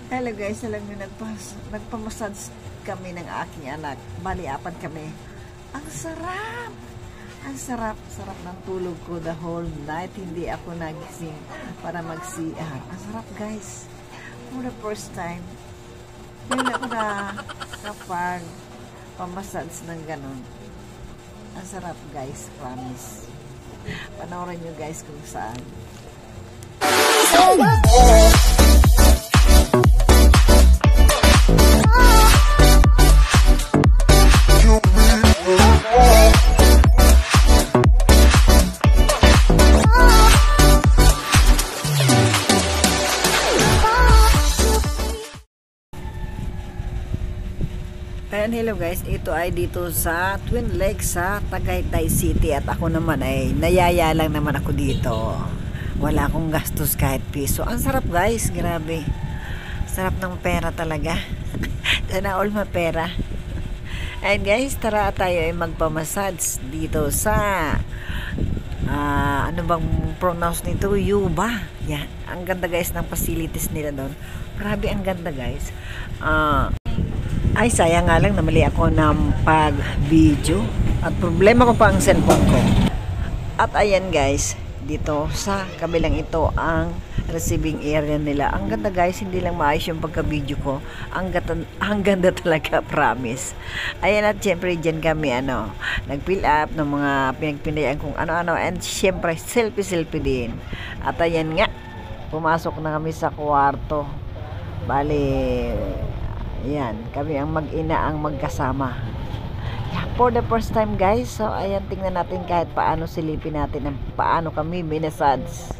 Hello guys, alam nyo, nagpamassage kami ng aking anak. Bali, apat kami. Ang sarap! Ang sarap, sarap ng tulog ko the whole night. Hindi ako nagising para mag-CR. Ang sarap guys. For the first time, ngayon ako na kapag pamassage ng ganun. Ang sarap guys, promise. Panoorin nyo guys kung saan. Ayan, hello guys, ito ay dito sa Twin Lakes sa Tagaytay City at ako naman ay nayaya lang naman ako dito. Wala akong gastos kahit piso. Ang sarap guys, grabe. Sarap ng pera talaga. Sana all mapera. Ayan guys, tara tayo ay magpamassage dito sa ano bang pronounce nito? Yuba. Yan, ang ganda guys ng facilities nila doon. Grabe, ang ganda guys. Ay, sayang nga lang, namali ako ng pag-video. At problema ko pa ang cellphone ko. At ayan guys, dito sa kabilang ito ang receiving area nila. Ang ganda guys, hindi lang maayos yung pagka-video ko. Ang ganda talaga, promise. Ayan, at syempre dyan kami, nag-fill up ng mga pinagpindayan kung ano-ano. And syempre, selfie-selfie din. At ayan nga, pumasok na kami sa kwarto. Bali, ayan, kami ang mag-ina ang magkasama. Yeah, for the first time guys. So ayan, tingnan natin kahit paano silipin natin ang paano kami minassage.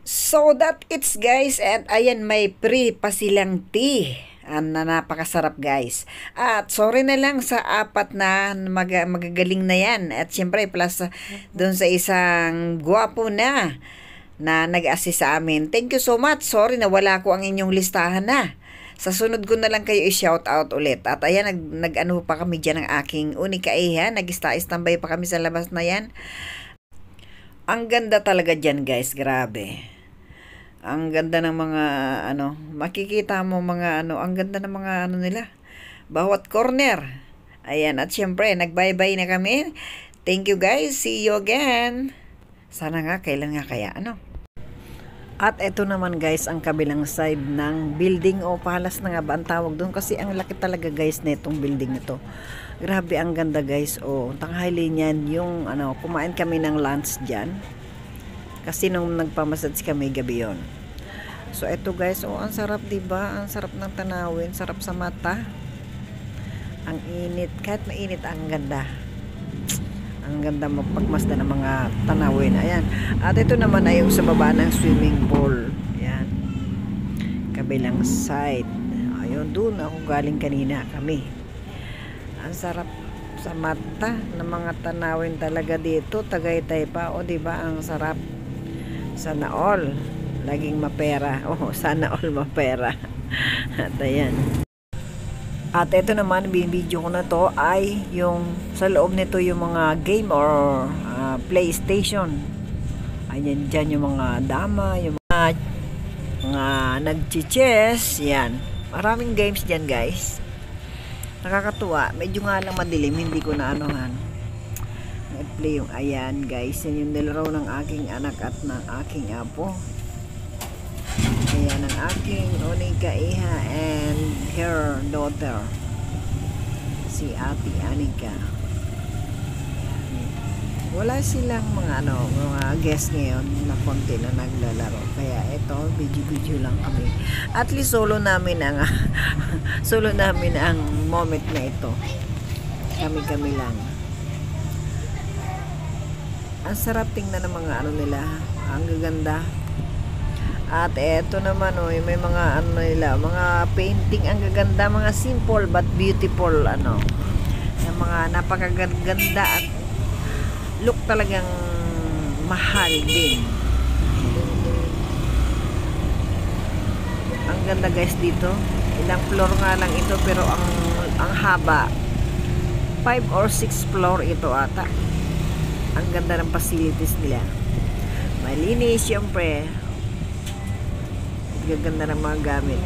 So that it's guys, and ayan, may free pa silang tea na napakasarap guys. At sorry na lang sa apat na magagaling na yan. At syempre plus doon sa isang gwapo na nag-assist sa amin. Thank you so much. Sorry na wala ko ang inyong listahan na. Sa sunod ko na lang kayo i-shout out ulit. At ayan, nag-ano pa kami dyan ng aking unika ha. Nag-standby pa kami sa labas na yan. Ang ganda talaga dyan guys, grabe. Ang ganda ng mga makikita mo mga ang ganda ng mga nila. Bawat corner. Ayan, at syempre, nag-bye-bye na kami. Thank you guys, see you again. Sana nga, kailan nga kaya, At ito naman guys, ang kabilang side ng building o palace na nga ba ang tawag doon. Kasi ang laki talaga guys na itong building nito. Grabe, ang ganda guys. Tanghali niyan yung kumain kami ng lunch dyan. Kasi nung nagpamassage kami gabi yon. So ito guys, ang sarap diba? Ang sarap ng tanawin, sarap sa mata. Ang init, kahit mainit ang ganda. Ang ganda magpagmasdan ng mga tanawin. Ayan. At ito naman ay yung sa baba ng swimming pool. Ayan. Kabilang side. Ayun, doon ako galing kanina kami. Ang sarap sa mata ng mga tanawin talaga dito. Tagaytay pa. O diba, ang sarap. Sana all. Laging mapera. Sana all mapera. At ayan. At ito naman, binibidyo ko na to ay yung sa loob nito yung mga game or PlayStation. Ayan dyan yung mga dama, yung mga nag-chess. Yan. Maraming games dyan guys. Nakakatuwa. Medyo nga lang madilim. Hindi ko na nag-play yung ayan guys. Yan yung nilaro ng aking anak at ng aking apo. Ayan ang aking unika iha and her daughter, si Ate Anika. Wala silang mga guest ngayon na konti na naglalaro. Kaya ito, video lang kami. At least solo namin ang moment na ito. Kami lang. Ang sarap tingnan ng mga nila. Ang gaganda. At eto naman may mga nila, mga painting ang gaganda, mga simple but beautiful yung mga napakaganda at look talagang mahal din. Ang ganda guys dito. Ilang floor nga lang ito pero ang haba. 5 or 6 floor ito ata. Ang ganda ng facilities nila. Malinis syempre. Ang ganda ng mga gamit.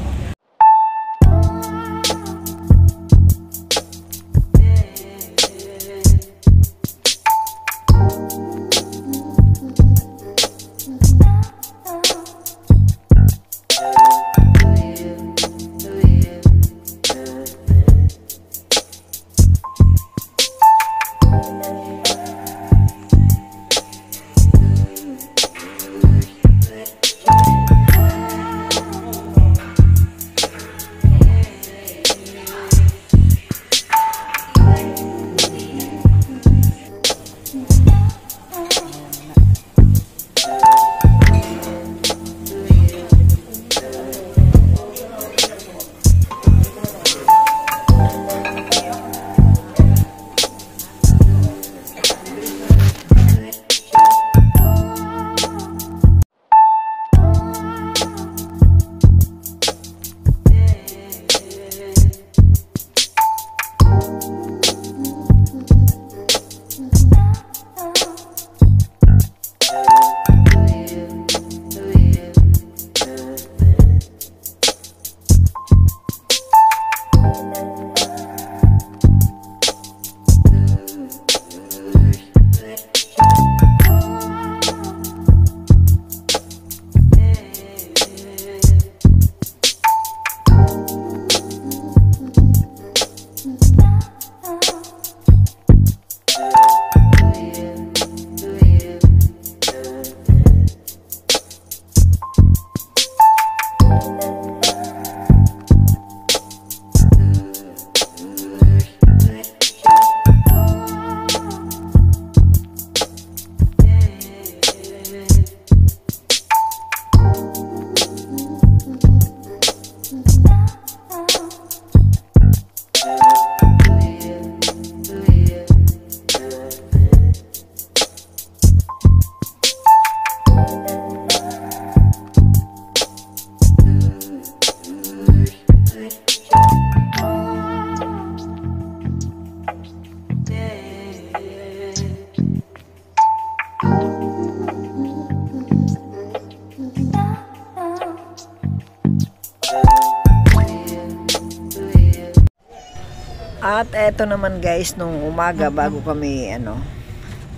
At eto naman guys, nung umaga bago kami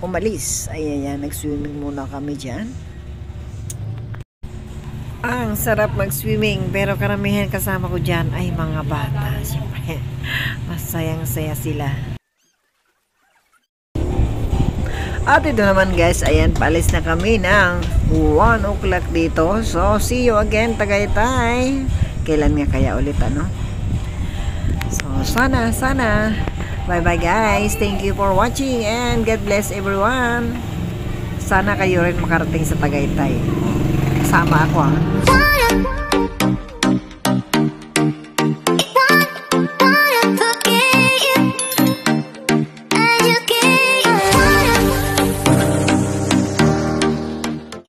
umalis, ayan, nag-swimming muna kami dyan. Ang sarap mag-swimming, pero karamihan kasama ko dyan ay mga bata. Siyempre, masayang-saya sila. At ito naman guys, ayan, paalis na kami ng 1 o'clock dito. So, see you again, Tagaytay. Kailan nga kaya ulit, So, sana. Bye-bye guys. Thank you for watching and God bless everyone. Sana kayo rin makarating sa Tagaytay. Kasama ako,